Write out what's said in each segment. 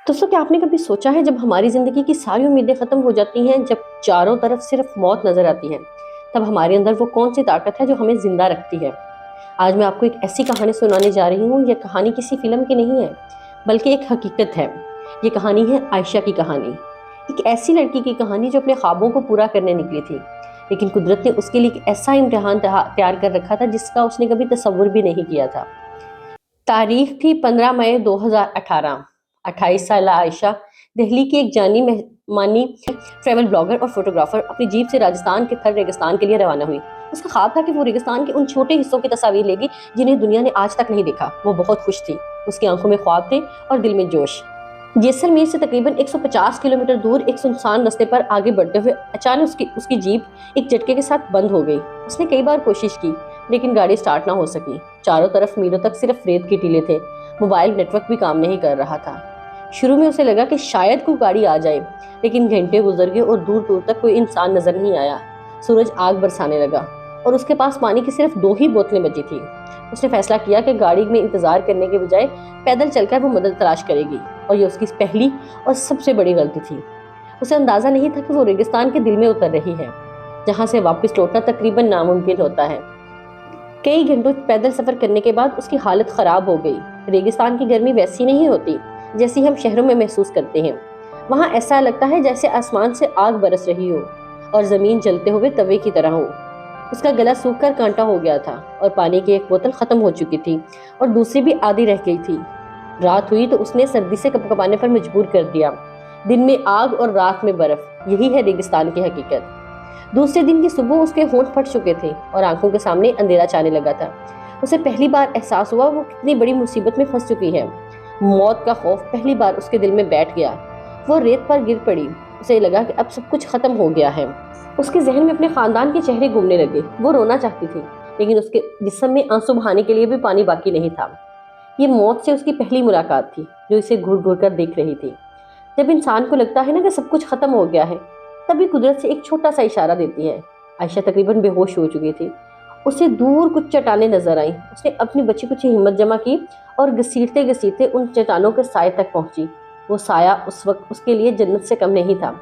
दोस्तों, क्या आपने कभी सोचा है जब हमारी ज़िंदगी की सारी उम्मीदें ख़त्म हो जाती हैं, जब चारों तरफ सिर्फ मौत नज़र आती है, तब हमारे अंदर वो कौन सी ताकत है जो हमें ज़िंदा रखती है? आज मैं आपको एक ऐसी कहानी सुनाने जा रही हूँ। ये कहानी किसी फ़िल्म की नहीं है, बल्कि एक हकीकत है। ये कहानी है आयशा की कहानी। एक ऐसी लड़की की कहानी जो अपने ख्वाबों को पूरा करने निकली थी, लेकिन कुदरत ने उसके लिए एक ऐसा इम्तिहान तैयार कर रखा था जिसका उसने कभी तसव्वुर भी नहीं किया था। तारीख थी 15 मई 2018। 28 साल आयशा दिल्ली की एक जानी मानी ट्रैवल ब्लॉगर और फोटोग्राफर अपनी जीप से राजस्थान के थर रेगिस्तान के लिए रवाना हुई। उसका ख्वाब था कि वो रेगिस्तान के उन छोटे हिस्सों की तस्वीर लेगी जिन्हें दुनिया ने आज तक नहीं देखा। वो बहुत खुश थी। उसकी आंखों में ख्वाब थे और दिल में जोश। जैसलमेर से तकरीबन 150 किलोमीटर दूर एक सुनसान रास्ते पर आगे बढ़ते हुए अचानक उसकी जीप एक झटके के साथ बंद हो गई। उसने कई बार कोशिश की, लेकिन गाड़ी स्टार्ट ना हो सकी। चारों तरफ मीलों तक सिर्फ रेत के टीले थे। मोबाइल नेटवर्क भी काम नहीं कर रहा था। शुरू में उसे लगा कि शायद कोई गाड़ी आ जाए, लेकिन घंटे गुजर गए और दूर दूर तक कोई इंसान नजर नहीं आया। सूरज आग बरसाने लगा और उसके पास पानी की सिर्फ 2 ही बोतलें बची थी। उसने फैसला किया कि गाड़ी में इंतजार करने के बजाय पैदल चलकर वो मदद तलाश करेगी, और ये उसकी पहली और सबसे बड़ी गलती थी। उसे अंदाजा नहीं था कि वो रेगिस्तान के दिल में उतर रही है, जहां से वापस लौटना तकरीबन नामुमकिन होता है। कई घंटों पैदल सफर करने के बाद उसकी हालत खराब हो गई। रेगिस्तान की गर्मी वैसी नहीं होती जैसी हम शहरों में महसूस करते हैं। वहां ऐसा लगता है जैसे आसमान से आग बरस रही हो और जमीन जलते हुए तवे की तरह हो। उसका गला सूख कर कांटा हो गया था और पानी की एक बोतल खत्म हो चुकी थी और दूसरी भी आधी रह गई थी। रात हुई तो उसने सर्दी से कपकपाने पर मजबूर कर दिया। दिन में आग और रात में बर्फ, यही है रेगिस्तान की हकीकत। दूसरे दिन की सुबह उसके होंठ फट चुके थे और आंखों के सामने अंधेरा छाने लगा था। उसे पहली बार एहसास हुआ वो कितनी बड़ी मुसीबत में फंस चुकी है। मौत का खौफ पहली बार उसके दिल में बैठ गया। वो रेत पर गिर पड़ी। उसे लगा कि अब सब कुछ खत्म हो गया है। उसके जहन में अपने खानदान के चेहरे घूमने लगे। वो रोना चाहती थी, लेकिन उसके जिस्म में आंसू बहाने के लिए भी पानी बाकी नहीं था। ये मौत से उसकी पहली मुलाकात थी, जो इसे घूर घूर कर देख रही थी। जब इंसान को लगता है ना कि सब कुछ खत्म हो गया है, तभी कुदरत से एक छोटा सा इशारा देती है। आयशा तकरीबन बेहोश हो चुकी थी। उसे दूर कुछ चट्टानें नजर आईं। उसने अपनी बची कुछ हिम्मत जमा की और घसीटते घसीटते उन चट्टानों के साए तक पहुंची। वो साया उस वक्त उसके लिए जन्नत से कम नहीं था।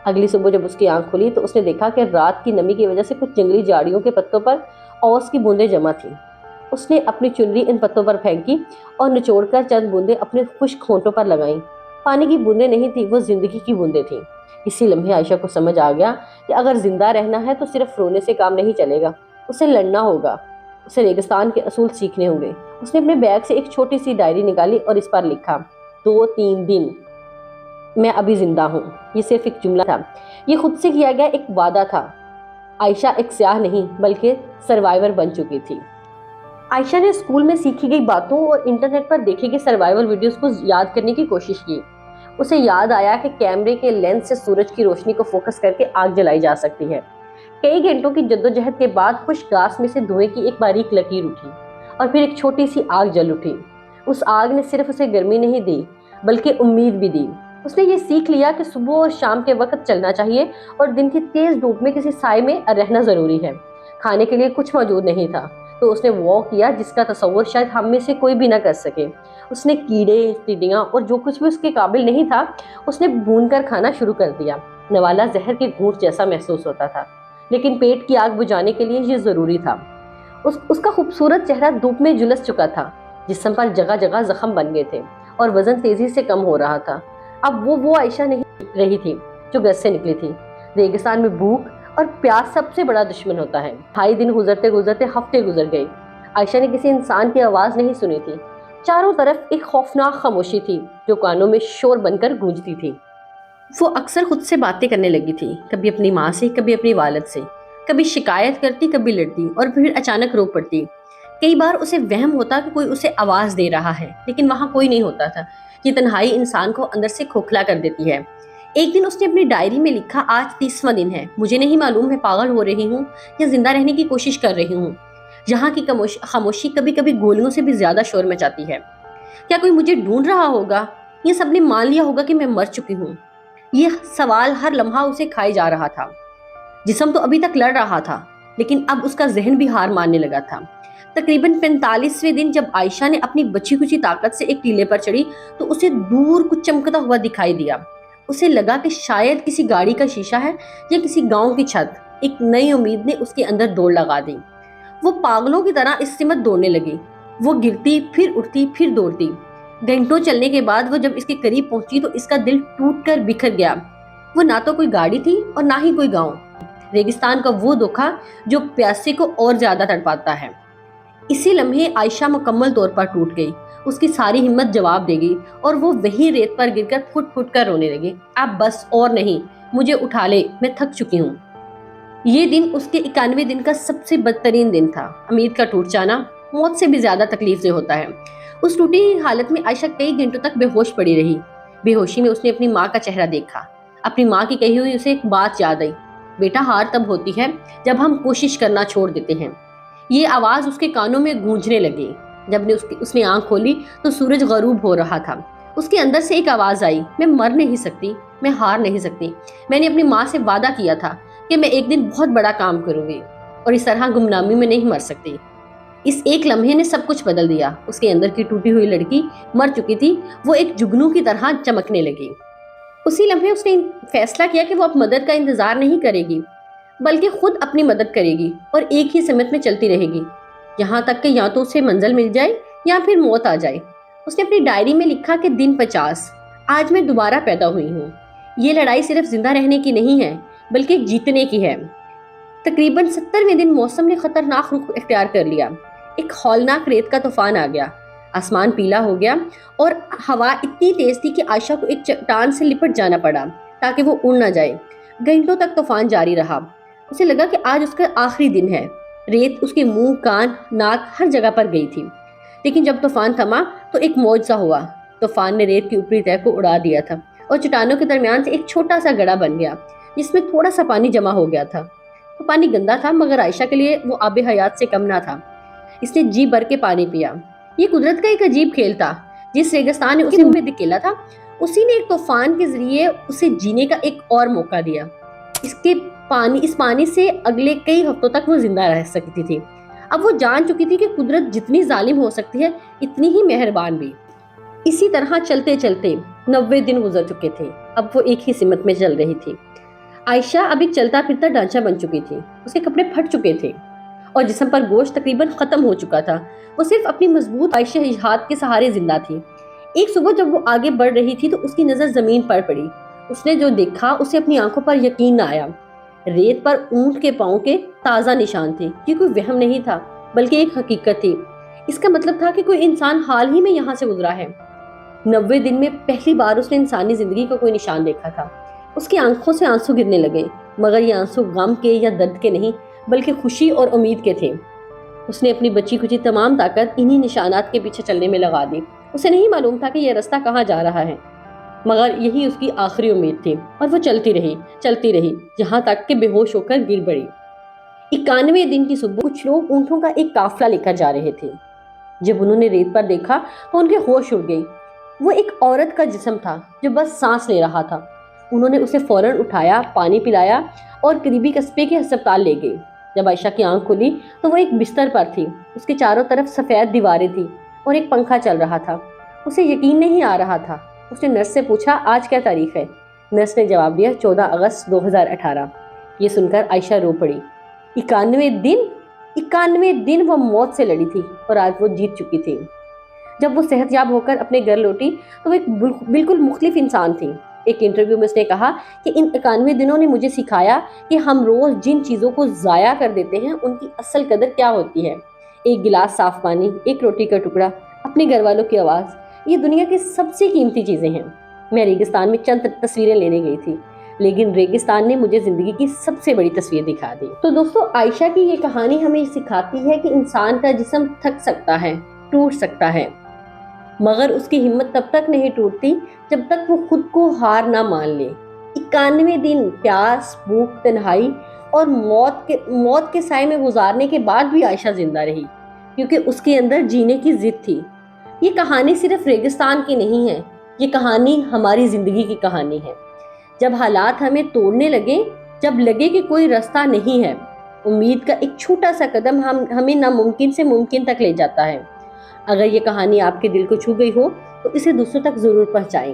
अगली सुबह जब उसकी आंख खुली तो उसने देखा कि रात की नमी की वजह से कुछ जंगली झाड़ियों के पत्तों पर ओस की बूंदें जमा थीं। उसने अपनी चुनरी इन पत्तों पर फेंकी और निचोड़कर चंद बूंदें अपने खुश्क होंठों पर लगाईं। पानी की बूंदें नहीं थी, वो जिंदगी की बूंदें थीं। इसी लम्हे आयशा को समझ आ गया कि अगर जिंदा रहना है तो सिर्फ रोने से काम नहीं चलेगा, उसे लड़ना होगा। उसे रेगिस्तान के असूल सीखने होंगे। उसने अपने बैग से एक छोटी सी डायरी निकाली और इस पर लिखा, 2-3 दिन मैं अभी जिंदा हूँ। ये सिर्फ एक जुमला था। ये खुद से किया गया एक वादा था। आयशा एक स्याह नहीं बल्कि सर्वाइवर बन चुकी थी। आयशा ने स्कूल में सीखी गई बातों और इंटरनेट पर देखे गए सर्वाइवल वीडियोस को याद करने की कोशिश की। उसे याद आया कि कैमरे के लेंस से सूरज की रोशनी को फोकस करके आग जलाई जा सकती है। कई घंटों की जद्दोजहद के बाद खुश्क घास में से धुएं की एक बारीक लकीर उठी और फिर एक छोटी सी आग जल उठी। उस आग ने सिर्फ उसे गर्मी नहीं दी, बल्कि उम्मीद भी दी। उसने ये सीख लिया कि सुबह और शाम के वक्त चलना चाहिए और दिन की तेज धूप में किसी साए में रहना जरूरी है। खाने के लिए कुछ मौजूद नहीं था, तो उसने वो किया जिसका तसव्वुर शायद हम में से कोई भी ना कर सके। उसने कीड़े, टिड्डियां और जो कुछ भी उसके काबिल नहीं था, उसने भून कर खाना शुरू कर दिया। नवाला जहर के घूंट जैसा महसूस होता था, लेकिन पेट की आग बुझाने के लिए ये जरूरी था। उसका खूबसूरत चेहरा धूप में झुलस चुका था। जिस्म पर जगह जगह जख्म बन गए थे और वजन तेजी से कम हो रहा था। अब वो आयशा नहीं रही थी जो घर से निकली थी। रेगिस्तान में भूख और प्यास सबसे बड़ा दुश्मन होता है। 2.5 दिन गुजरते गुजरते हफ्ते गुजर गए। आयशा ने किसी इंसान की आवाज नहीं सुनी थी। चारों तरफ एक खौफनाक खामोशी थी जो कानों में शोर बनकर गूंजती थी। वो अक्सर खुद से बातें करने लगी थी, कभी अपनी माँ से, कभी अपनी वालिद से। कभी शिकायत करती, कभी लड़ती और फिर अचानक रो पड़ती। कई बार उसे वहम होता कि कोई उसे आवाज दे रहा है, लेकिन वहां कोई नहीं होता था। ये तन्हाई इंसान को अंदर से खोखला कर देती है। एक दिन उसने अपनी डायरी में लिखा, आज 30वां दिन है। मुझे नहीं मालूम मैं पागल हो रही हूँ या जिंदा रहने की कोशिश कर रही हूँ। यहाँ की खामोशी कभी कभी गोलियों से भी ज्यादा शोर मचाती है। क्या कोई मुझे ढूंढ रहा होगा? ये सबने मान लिया होगा कि मैं मर चुकी हूँ? ये सवाल हर लम्हा उसे खाए जा रहा था। जिस्म तो अभी तक लड़ रहा था, लेकिन अब उसका जहन भी हार मानने लगा था। تقریباً 45ویں دن جب عائشہ نے اپنی بچی کچی طاقت سے ایک ٹیلے پر چڑھی تو اسے دور کچھ چمکتا ہوا دکھائی دیا۔ اسے لگا کہ شاید کسی گاڑی کا شیشہ ہے یا کسی گاؤں کی چھت۔ ایک نئی امید نے اس کے اندر دوڑ لگا دی۔ وہ پاگلوں کی طرح اس سمت دوڑنے لگی۔ وہ گرتی، پھر اٹھتی، پھر دوڑتی۔ گھنٹوں چلنے کے بعد وہ جب اس کے قریب پہنچی تو اس کا دل ٹوٹ کر بکھر گیا۔ وہ نہ تو کوئی گاڑی تھی اور نہ ہی کوئی گاؤں۔ ریگستان کا وہ دھوکہ جو پیاسے کو اور زیادہ تڑپاتا ہے۔ اسی لمحے عائشہ مکمل طور پر ٹوٹ گئی۔ اس کی ساری ہمت جواب دے گئی اور وہ وہی ریت پر گر کر پھٹ پھٹ کر رونے لگی۔ اب بس اور نہیں، مجھے اٹھا لے، میں تھک چکی ہوں۔ یہ دن اس کے 91 دن کا سب سے بدترین دن تھا۔ امید کا ٹوٹ جانا موت سے بھی زیادہ تکلیف دہ ہوتا ہے۔ اس ٹوٹی ہوئی حالت میں عائشہ کئی گھنٹوں تک بے ہوش پڑی رہی۔ بے ہوشی میں اس نے اپنی ماں کا چہرہ دیکھا۔ اپنی ماں کی کہی ہوئی اسے ایک بات یاد آئی، بیٹا ہار تب ہوتی ہے جب ہم کوشش کرنا چھوڑ دیتے ہیں۔ یہ آواز اس کے کانوں میں گونجنے لگی۔ جب اس نے آنکھ کھولی تو سورج غروب ہو رہا تھا۔ اس کے اندر سے ایک آواز آئی، میں مر نہیں سکتی، میں ہار نہیں سکتی۔ میں نے اپنی ماں سے وعدہ کیا تھا کہ میں ایک دن بہت بڑا کام کروں گی اور اس طرح گمنامی میں نہیں مر سکتی۔ اس ایک لمحے نے سب کچھ بدل دیا۔ اس کے اندر کی ٹوٹی ہوئی لڑکی مر چکی تھی، وہ ایک جگنو کی طرح چمکنے لگی۔ اسی لمحے اس نے فیصلہ کیا کہ وہ اب مدد کا انتظار نہیں کرے گی بلکہ خود اپنی مدد کرے گی اور ایک ہی سمت میں چلتی رہے گی، یہاں تک کہ یا تو اسے منزل مل جائے یا پھر موت آ جائے۔ اس نے اپنی ڈائری میں لکھا کہ دن 50، آج میں دوبارہ پیدا ہوئی ہوں۔ یہ لڑائی صرف زندہ رہنے کی نہیں ہے بلکہ جیتنے کی ہے۔ تقریباً 70ویں دن موسم نے خطرناک رخ اختیار کر لیا۔ ایک ہولناک ریت کا طوفان آ گیا۔ آسمان پیلا ہو گیا اور ہوا اتنی تیز تھی کہ عائشہ کو ایک چٹان سے لپٹ جانا پڑا تاکہ وہ اڑ نہ جائے۔ گھنٹوں تک طوفان جاری رہا۔ اسے لگا کہ آج اس کا آخری دن ہے۔ ریت اس کے منہ، کان، ناک ہر جگہ پر گئی تھی۔ لیکن جب طوفان تھما تو ایک معجزہ ہوا۔ طوفان نے ریت کی اوپری تہہ کو اڑا دیا تھا اور چٹانوں کے درمیان سے ایک چھوٹا سا گڑھا بن گیا جس میں تھوڑا سا پانی جمع ہو گیا تھا۔ وہ پانی گندا تھا مگر عائشہ کے لیے وہ آب حیات سے کم نہ تھا۔ اس نے جی بھر کے پانی پیا۔ یہ قدرت کا ایک عجیب کھیل تھا۔ جس ریگستان نے اسے منہ میں دکیلا تھا، اسی نے ایک طوفان کے ذریعے اسے جینے کا ایک اور موقع دیا۔ اس پانی سے اگلے کئی ہفتوں تک وہ زندہ رہ سکتی تھی۔ اب وہ جان چکی تھی کہ قدرت جتنی ظالم ہو سکتی ہے اتنی ہی مہربان بھی۔ اسی طرح چلتے چلتے 90 دن گزر چکے تھے۔ اب وہ ایک ہی سمت میں چل رہی تھی۔ عائشہ اب ایک چلتا پھرتا ڈھانچہ بن چکی تھی۔ اس کے کپڑے پھٹ چکے تھے اور جسم پر گوشت تقریباً ختم ہو چکا تھا۔ وہ صرف اپنی مضبوط عائشہ ہاتھ کے سہارے زندہ تھی۔ ایک صبح جب وہ آگے بڑھ رہی تھی تو اس کی نظر زمین پر پڑی۔ اس نے جو دیکھا اسے اپنی آنکھوں پر یقین نہ آیا۔ ریت پر اونٹ کے پاؤں کے تازہ نشان تھے۔ یہ کوئی وہم نہیں تھا بلکہ ایک حقیقت تھی۔ اس کا مطلب تھا کہ کوئی انسان حال ہی میں یہاں سے گزرا ہے۔ 90 دن میں پہلی بار اس نے انسانی زندگی کا کوئی نشان دیکھا تھا۔ اس کی آنکھوں سے آنسو گرنے لگے مگر یہ آنسو غم کے یا درد کے نہیں بلکہ خوشی اور امید کے تھے۔ اس نے اپنی بچی کچی تمام طاقت انہی نشانات کے پیچھے چلنے میں لگا دی۔ اسے نہیں معلوم تھا کہ یہ راستہ کہاں جا رہا ہے مگر یہی اس کی آخری امید تھی اور وہ چلتی رہی یہاں تک کہ بے ہوش ہو کر گر پڑی۔ 91 دن کی صبح کچھ لوگ اونٹوں کا ایک قافلہ لے کر جا رہے تھے۔ جب انہوں نے ریت پر دیکھا تو ان کے ہوش اڑ گئی۔ وہ ایک عورت کا جسم تھا جو بس سانس لے رہا تھا۔ انہوں نے اسے فوراً اٹھایا، پانی پلایا اور قریبی قصبے کے ہسپتال لے گئے۔ جب عائشہ کی آنکھ کھلی تو وہ ایک بستر پر تھی۔ اس کے چاروں طرف سفید دیواریں تھیں اور ایک پنکھا چل رہا تھا۔ اسے یقین نہیں آ رہا تھا۔ اس نے نرس سے پوچھا، آج کیا تاریخ ہے؟ نرس نے جواب دیا، 14 اگست 2018۔ یہ سن کر عائشہ رو پڑی۔ 91 دن وہ موت سے لڑی تھی اور آج وہ جیت چکی تھی۔ جب وہ صحت یاب ہو کر اپنے گھر لوٹی تو وہ ایک بالکل مختلف انسان تھی۔ ایک انٹرویو میں اس نے کہا کہ ان 91 دنوں نے مجھے سکھایا کہ ہم روز جن چیزوں کو ضائع کر دیتے ہیں ان کی اصل قدر کیا ہوتی ہے۔ ایک گلاس صاف پانی، ایک روٹی کا ٹکڑا، اپنے گھر والوں کی آواز، یہ دنیا کی سب سے قیمتی چیزیں ہیں۔ میں ریگستان میں چند تصویریں لینے گئی تھی لیکن ریگستان نے مجھے زندگی کی سب سے بڑی تصویر دکھا دی۔ تو دوستو، عائشہ کی یہ کہانی ہمیں سکھاتی ہے کہ انسان کا جسم تھک سکتا ہے، ٹوٹ سکتا ہے مگر اس کی ہمت تب تک نہیں ٹوٹتی جب تک وہ خود کو ہار نہ مان لے۔ 91 دن پیاس، بھوک، تنہائی اور موت کے سائے میں گزارنے کے بعد بھی عائشہ زندہ رہی کیونکہ اس کے اندر جینے کی ضد تھی۔ یہ کہانی صرف ریگستان کی نہیں ہے، یہ کہانی ہماری زندگی کی کہانی ہے۔ جب حالات ہمیں توڑنے لگے، جب لگے کہ کوئی راستہ نہیں ہے، امید کا ایک چھوٹا سا قدم ہمیں ناممکن سے ممکن تک لے جاتا ہے۔ اگر یہ کہانی آپ کے دل کو چھو گئی ہو تو اسے دوسروں تک ضرور پہنچائیں۔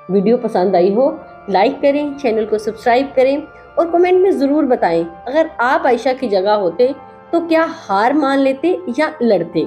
ویڈیو پسند آئی ہو لائک کریں، چینل کو سبسکرائب کریں اور کمنٹ میں ضرور بتائیں اگر آپ عائشہ کی جگہ ہوتے تو کیا ہار مان لیتے یا لڑتے۔